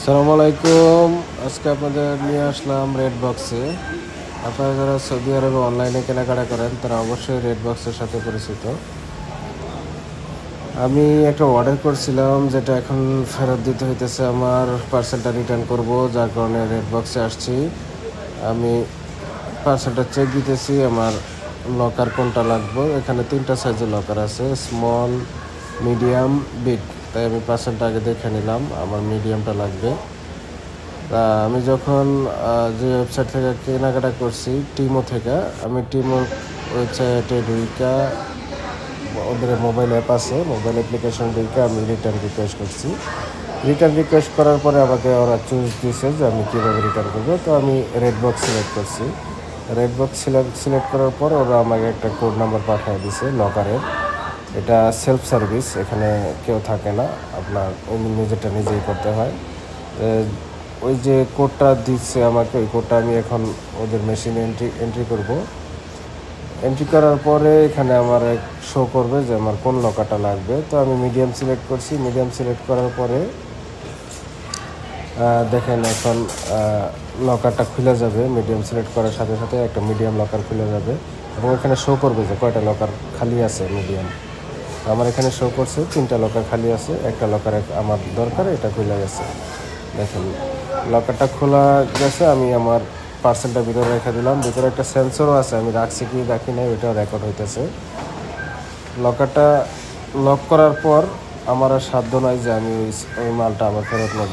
আসসালামু আলাইকুম। আজকে আপনাদের নিয়ে আসলাম রেড বক্সে। আপনারা যারা সৌদি আরবে অনলাইনে কেনাকাটা করেন তারা অবশ্যই রেড বক্সের সাথে পরিচিত। আমি একটা অর্ডার করছিলাম যেটা এখন ফেরত দিতে হইতেছে, আমার পার্সেলটা রিটার্ন করব, যার কারণে রেড বক্সে আসছি। আমি পার্সেলটা চেক দিতেছি আমার লকার কোনটা লাগবে। এখানে 3টা সাইজের লকার আছে, স্মল, মিডিয়াম, বিগ। তাই আমি পার্সেলটা আগে দেখে নিলাম, আমার মিডিয়ামটা লাগবে। তা আমি যখন যে ওয়েবসাইট থেকে কেনাকাটা করছি, টিমো থেকে, আমি টিমোর ওয়েবসাইটে ঢুইকা, ওদের মোবাইল অ্যাপ আছে, মোবাইল অ্যাপ্লিকেশন ঢুইকা আমি রিটার্ন রিকোয়েস্ট করছি। রিটার্ন রিকোয়েস্ট করার পরে আমাকে ওরা চুজ দিয়েছে যে আমি কীভাবে রিটার্ন করবো। তো আমি রেড বক্স সিলেক্ট করছি। রেড বক্স সিলেক্ট করার পর ওরা আমাকে একটা কোড নাম্বার পাঠিয়ে দিয়েছে লকারের। এটা সেলফ সার্ভিস, এখানে কেউ থাকে না, আপনার নিজেরটা নিজেই করতে হয়। ওই যে কোডটা দিচ্ছে আমাকে, ওই কোডটা আমি এখন ওদের মেশিনে এন্ট্রি করব। এন্ট্রি করার পরে এখানে আমার শো করবে যে আমার কোন লকারটা লাগবে। তো আমি মিডিয়াম সিলেক্ট করছি। মিডিয়াম সিলেক্ট করার পরে দেখেন এখন লকারটা খুলে যাবে। মিডিয়াম সিলেক্ট করার সাথে সাথে একটা মিডিয়াম লকার খুলে যাবে এবং এখানে শো করবে যে কয়টা লকার খালি আছে মিডিয়াম। আমার এখানে শো করছে 3টা লকার খালি আছে, একটা লকার আমার দরকার, এটা খুলে গেছে। দেখেন লকারটা খোলা গেছে। আমি আমার পার্সেলটা ভিতরে রেখে দিলাম। ভিতরে একটা সেন্সরও আছে, আমি রাখছি কি রাখি নাই ওইটাও রেকর্ড হইতেছে। লকারটা লক করার পর আমার আর সাধ্য নয় যে আমি ওই মালটা আমার ফেরত নেব।